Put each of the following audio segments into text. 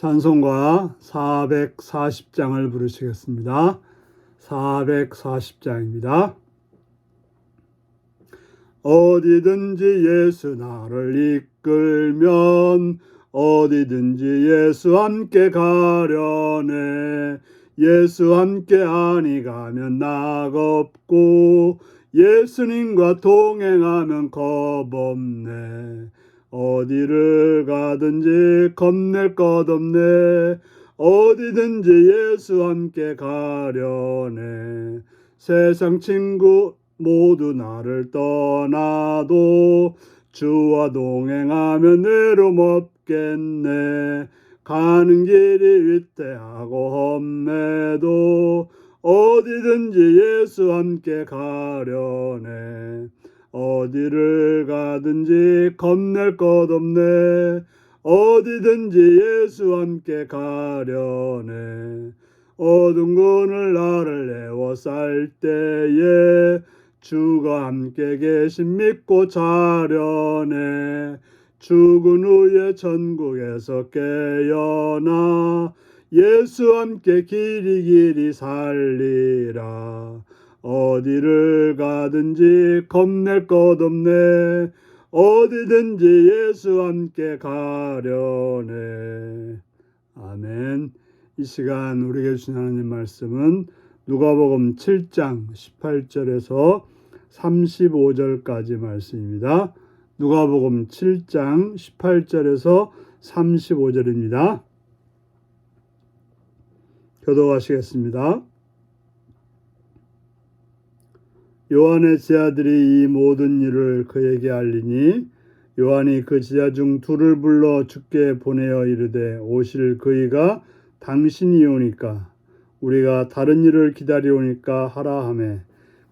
찬송가 440장을 부르시겠습니다. 440장입니다. 어디든지 예수 나를 이끌면 어디든지 예수 함께 가려네. 예수 함께 아니 가면 낙없고 예수님과 동행하면 겁없네. 어디를 가든지 겁낼 것 없네. 어디든지 예수 함께 가려네. 세상 친구 모두 나를 떠나도 주와 동행하면 외로움 없겠네. 가는 길이 위태하고 험해도 어디든지 예수 함께 가려네. 어디를 가든지 겁낼 것 없네. 어디든지 예수 함께 가려네. 어두운 그늘 나를 에워쌀 때에 주가 함께 계신 믿고 자려네. 죽은 후에 천국에서 깨어나 예수 함께 길이 살리라. 어디를 가든지 겁낼 것 없네. 어디든지 예수 함께 가려네. 아멘. 이 시간 우리에게 주신 하나님 말씀은 누가복음 7장 18절에서 35절까지 말씀입니다. 누가복음 7장 18절에서 35절입니다. 교독하시겠습니다. 요한의 제자들이 이 모든 일을 그에게 알리니 요한이 그 제자 중 둘을 불러 주께 보내어 이르되 오실 그이가 당신이 오니까 우리가 다른 일을 기다리오니까 하라 하매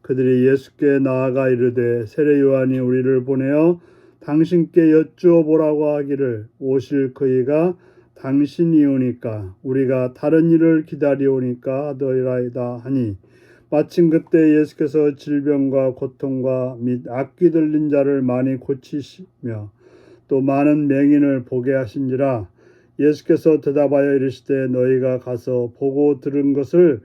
그들이 예수께 나아가 이르되 세례 요한이 우리를 보내어 당신께 여쭈어 보라고 하기를 오실 그이가 당신이 오니까 우리가 다른 일을 기다리오니까 하더이라이다 하니 마침 그때 예수께서 질병과 고통과 및 악귀 들린 자를 많이 고치시며 또 많은 맹인을 보게 하신지라. 예수께서 대답하여 이르시되 너희가 가서 보고 들은 것을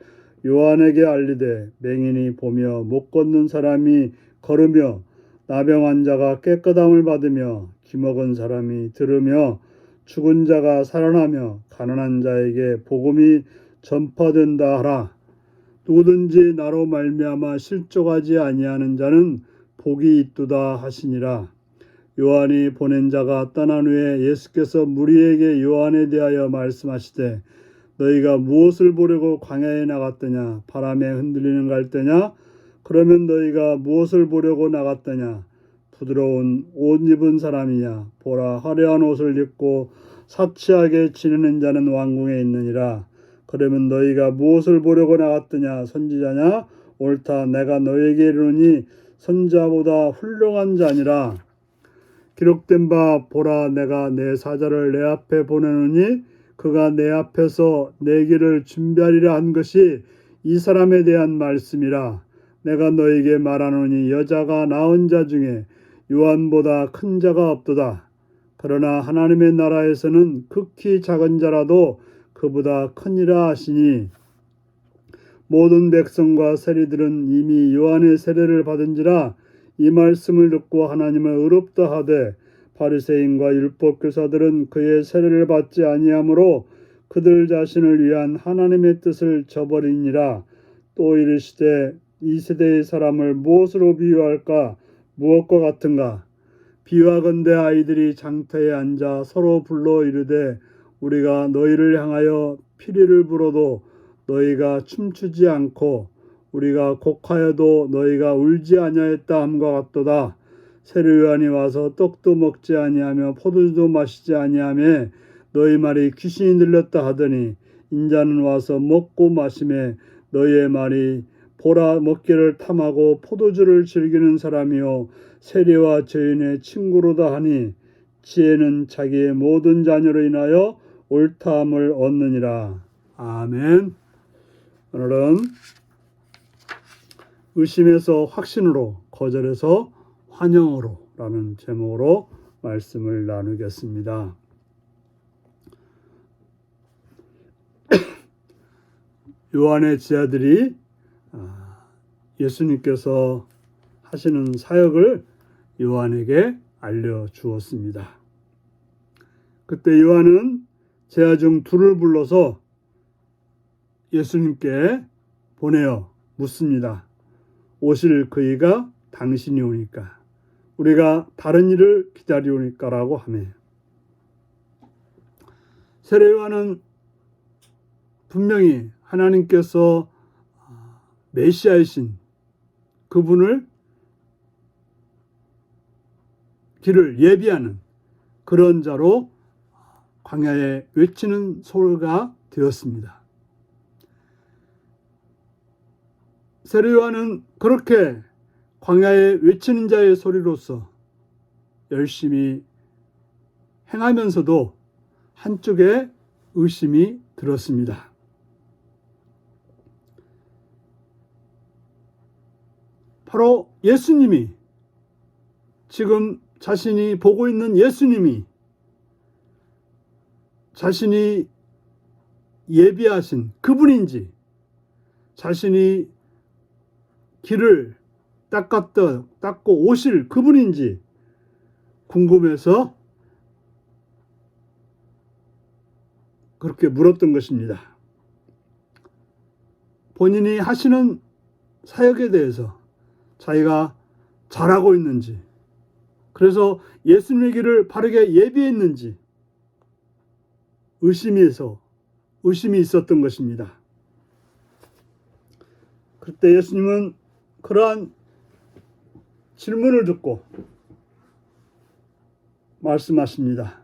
요한에게 알리되 맹인이 보며 못 걷는 사람이 걸으며 나병 환자가 깨끗함을 받으며 기먹은 사람이 들으며 죽은 자가 살아나며 가난한 자에게 복음이 전파된다 하라. 누구든지 나로 말미암아 실족하지 아니하는 자는 복이 있도다 하시니라. 요한이 보낸 자가 떠난 후에 예수께서 무리에게 요한에 대하여 말씀하시되 너희가 무엇을 보려고 광야에 나갔더냐? 바람에 흔들리는 갈대냐? 그러면 너희가 무엇을 보려고 나갔더냐? 부드러운 옷 입은 사람이냐? 보라, 화려한 옷을 입고 사치하게 지내는 자는 왕궁에 있느니라. 그러면 너희가 무엇을 보려고 나갔더냐? 선지자냐? 옳다. 내가 너희에게 이르노니 선지자보다 훌륭한 자니라. 기록된 바 보라, 내가 내 사자를 내 앞에 보내노니 그가 내 앞에서 내 길을 준비하리라 한 것이 이 사람에 대한 말씀이라. 내가 너희에게 말하노니 여자가 낳은 자 중에 요한보다 큰 자가 없도다. 그러나 하나님의 나라에서는 극히 작은 자라도 그보다 크니라 하시니 모든 백성과 세리들은 이미 요한의 세례를 받은지라. 이 말씀을 듣고 하나님을 의롭다 하되 바리새인과 율법교사들은 그의 세례를 받지 아니하므로 그들 자신을 위한 하나님의 뜻을 저버리니라. 또 이르시되 이 세대의 사람을 무엇으로 비유할까? 무엇과 같은가? 비유하건대 아이들이 장터에 앉아 서로 불러 이르되 우리가 너희를 향하여 피리를 불어도 너희가 춤추지 않고 우리가 곡하여도 너희가 울지 아니하였다 함과 같도다. 세례 요한이 와서 떡도 먹지 아니하며 포도주도 마시지 아니하며 너희 말이 귀신이 들렸다 하더니 인자는 와서 먹고 마시매 너희의 말이 보라 먹기를 탐하고 포도주를 즐기는 사람이요 세리와 죄인의 친구로다 하니 지혜는 자기의 모든 자녀로 인하여 옳다함을 얻느니라. 아멘. 오늘은 의심에서 확신으로, 거절에서 환영으로 라는 제목으로 말씀을 나누겠습니다. 요한의 제자들이 예수님께서 하시는 사역을 요한에게 알려주었습니다. 그때 요한은 제자 중 둘을 불러서 예수님께 보내어 묻습니다. 오실 그이가 당신이 오니까 우리가 다른 일을 기다리오니까라고 하며, 세례 요한은 분명히 하나님께서 메시아이신 그분을 길을 예비하는 그런 자로 광야에 외치는 소리가 되었습니다. 세례 요한은 그렇게 광야에 외치는 자의 소리로서 열심히 행하면서도 한쪽에 의심이 들었습니다. 바로 예수님이, 지금 자신이 보고 있는 예수님이 자신이 예비하신 그분인지, 자신이 길을 닦고 오실 그분인지 궁금해서 그렇게 물었던 것입니다. 본인이 하시는 사역에 대해서 자기가 잘하고 있는지, 그래서 예수님의 길을 바르게 예비했는지 의심이 있었던 것입니다. 그때 예수님은 그러한 질문을 듣고 말씀하십니다.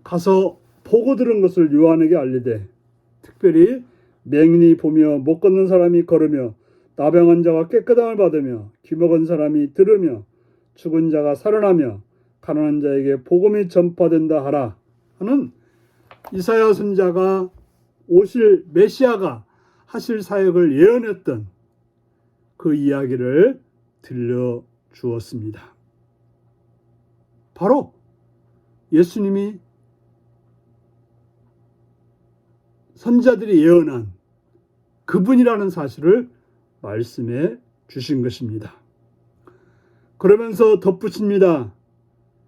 가서 보고 들은 것을 요한에게 알리되, 특별히 맹인이 보며 못 걷는 사람이 걸으며 나병한 자가 깨끗함을 받으며 귀먹은 사람이 들으며 죽은 자가 살아나며 가난한 자에게 복음이 전파된다 하라 하는 이사야 선지자가 오실 메시아가 하실 사역을 예언했던 그 이야기를 들려주었습니다. 바로 예수님이 선지자들이 예언한 그분이라는 사실을 말씀해 주신 것입니다. 그러면서 덧붙입니다.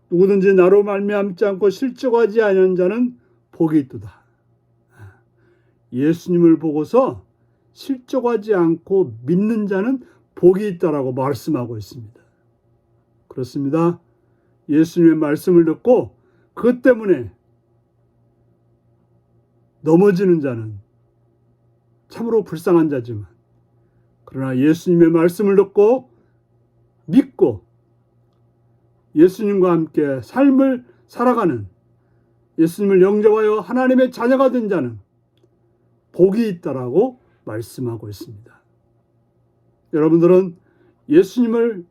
누구든지 나로 말미암지 않고 실족하지 아니하는 자는 복이 있도다. 예수님을 보고서 실족하지 않고 믿는 자는 복이 있다라고 말씀하고 있습니다. 그렇습니다. 예수님의 말씀을 듣고 그것 때문에 넘어지는 자는 참으로 불쌍한 자지만, 그러나 예수님의 말씀을 듣고 믿고 예수님과 함께 삶을 살아가는, 예수님을 영접하여 하나님의 자녀가 된 자는 복이 있다라고 말씀하고 있습니다. 여러분들은 예수님을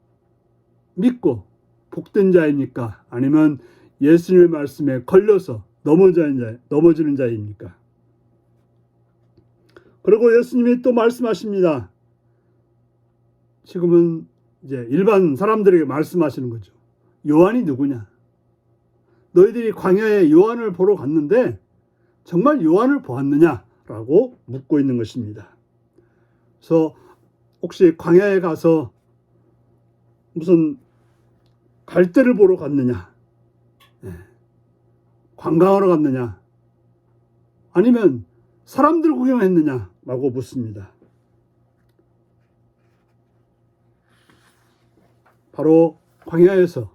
믿고 복된 자입니까? 아니면 예수님의 말씀에 걸려서 넘어지는 자입니까? 그리고 예수님이 또 말씀하십니다. 지금은 이제 일반 사람들에게 말씀하시는 거죠. 요한이 누구냐? 너희들이 광야에 요한을 보러 갔는데 정말 요한을 보았느냐? 라고 묻고 있는 것입니다. 그래서 혹시 광야에 가서 무슨 갈대를 보러 갔느냐? 관광하러 갔느냐? 아니면 사람들 구경했느냐? 라고 묻습니다. 바로 광야에서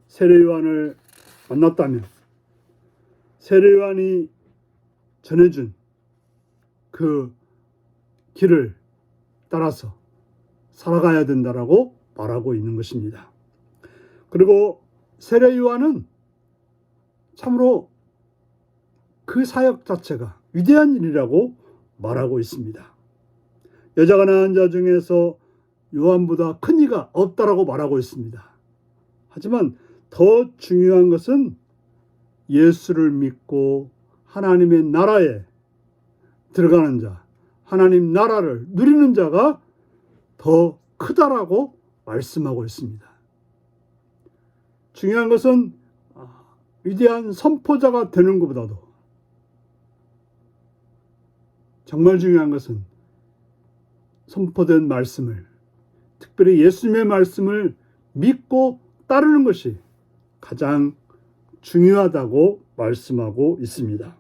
세례 요한을 만났다면 세례 요한이 전해준 그 길을 따라서 살아가야 된다라고 말하고 있는 것입니다. 그리고 세례 요한은 참으로 그 사역 자체가 위대한 일이라고 말하고 있습니다. 여자가 낳은 자 중에서 요한보다 큰 이가 없다라고 말하고 있습니다. 하지만 더 중요한 것은 예수를 믿고 하나님의 나라에 들어가는 자, 하나님 나라를 누리는 자가 더 크다라고 말씀하고 있습니다. 중요한 것은 위대한 선포자가 되는 것보다도 정말 중요한 것은 선포된 말씀을, 특별히 예수님의 말씀을 믿고 따르는 것이 가장 중요하다고 말씀하고 있습니다.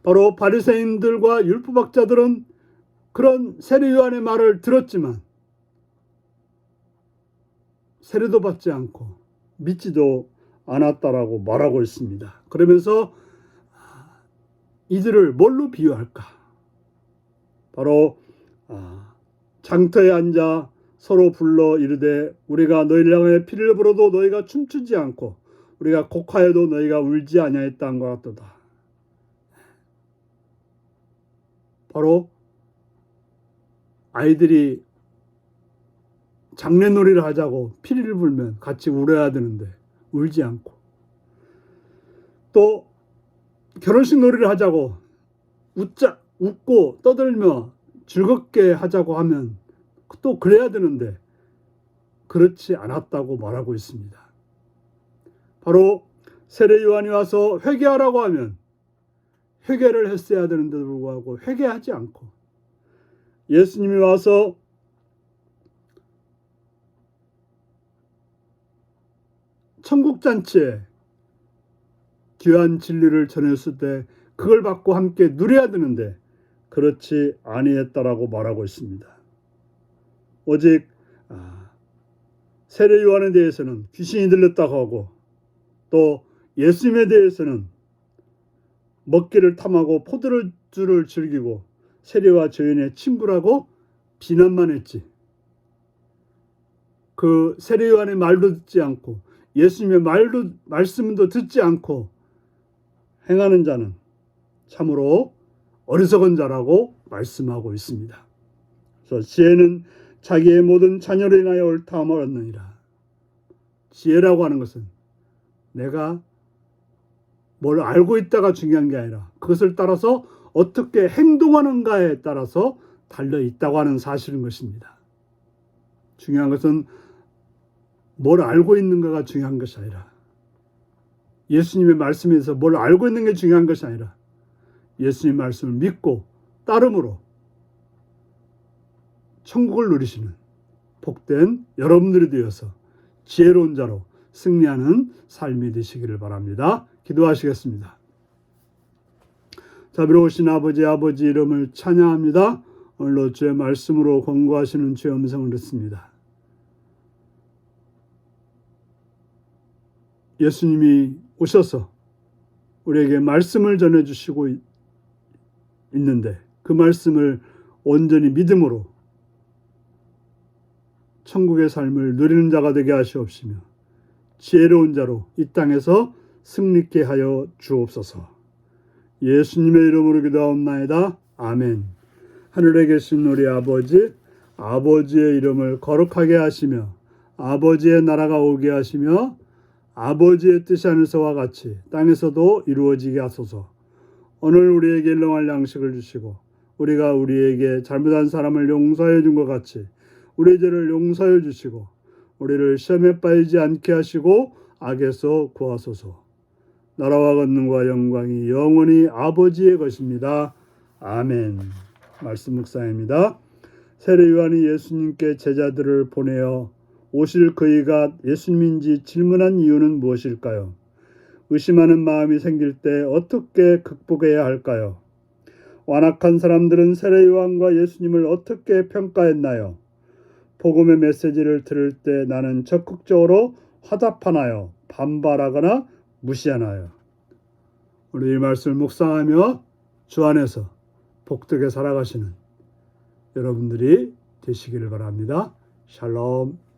바로 바리새인들과 율법학자들은 그런 세례 요한의 말을 들었지만 세례도 받지 않고 믿지도 않았다라고 말하고 있습니다. 그러면서 이들을 뭘로 비유할까? 바로 장터에 앉아 서로 불러 이르되 우리가 너희를 향하여 피를 불어도 너희가 춤추지 않고 우리가 곡하여도 너희가 울지 아니하였다 한 것 같도다. 바로 아이들이 장례놀이를 하자고 피리를 불면 같이 울어야 되는데 울지 않고, 또 결혼식 놀이를 하자고 웃고 떠들며 즐겁게 하자고 하면 또 그래야 되는데 그렇지 않았다고 말하고 있습니다. 바로 세례 요한이 와서 회개하라고 하면 회개를 했어야 되는데도 불구하고 회개하지 않고, 예수님이 와서 천국잔치에 귀한 진리를 전했을 때 그걸 받고 함께 누려야 되는데 그렇지 아니했다라고 말하고 있습니다. 오직 세례 요한에 대해서는 귀신이 들렸다고 하고, 또 예수님에 대해서는 먹기를 탐하고 포도주를 즐기고 세례와 저인의 친구라고 비난만 했지, 그 세례 요한의 말도 듣지 않고 예수님의 말씀도 듣지 않고 행하는 자는 참으로 어리석은 자라고 말씀하고 있습니다. 그래서 지혜는 자기의 모든 자녀로 인하여 옳다함을 얻느니라. 지혜라고 하는 것은 내가 뭘 알고 있다가 중요한 게 아니라 그것을 따라서 어떻게 행동하는가에 따라서 달려 있다고 하는 사실인 것입니다. 중요한 것은 뭘 알고 있는가가 중요한 것이 아니라, 예수님의 말씀에서 뭘 알고 있는 게 중요한 것이 아니라 예수님의 말씀을 믿고 따름으로 천국을 누리시는 복된 여러분들이 되어서 지혜로운 자로 승리하는 삶이 되시기를 바랍니다. 기도하시겠습니다. 자비로우신 아버지 이름을 찬양합니다. 오늘도 주의 말씀으로 권고하시는 주의 음성을 듣습니다. 예수님이 오셔서 우리에게 말씀을 전해주시고 있는데 그 말씀을 온전히 믿음으로 천국의 삶을 누리는 자가 되게 하시옵시며 지혜로운 자로 이 땅에서 승리케 하여 주옵소서. 예수님의 이름으로 기도하옵나이다. 아멘. 하늘에 계신 우리 아버지, 아버지의 이름을 거룩하게 하시며 아버지의 나라가 오게 하시며 아버지의 뜻이 하늘에서와 같이 땅에서도 이루어지게 하소서. 오늘 우리에게 일용할 양식을 주시고 우리가 우리에게 잘못한 사람을 용서해 준 것 같이 우리 죄를 용서해 주시고 우리를 시험에 빠지지 않게 하시고 악에서 구하소서. 나라와 권능과 영광이 영원히 아버지의 것입니다. 아멘. 말씀 묵상입니다. 세례 요한이 예수님께 제자들을 보내어 오실 그이가 예수님인지 질문한 이유는 무엇일까요? 의심하는 마음이 생길 때 어떻게 극복해야 할까요? 완악한 사람들은 세례 요한과 예수님을 어떻게 평가했나요? 복음의 메시지를 들을 때 나는 적극적으로 화답하나요? 반발하거나 무시하나요? 우리 이 말씀을 묵상하며 주 안에서 복되게 살아가시는 여러분들이 되시기를 바랍니다. 샬롬.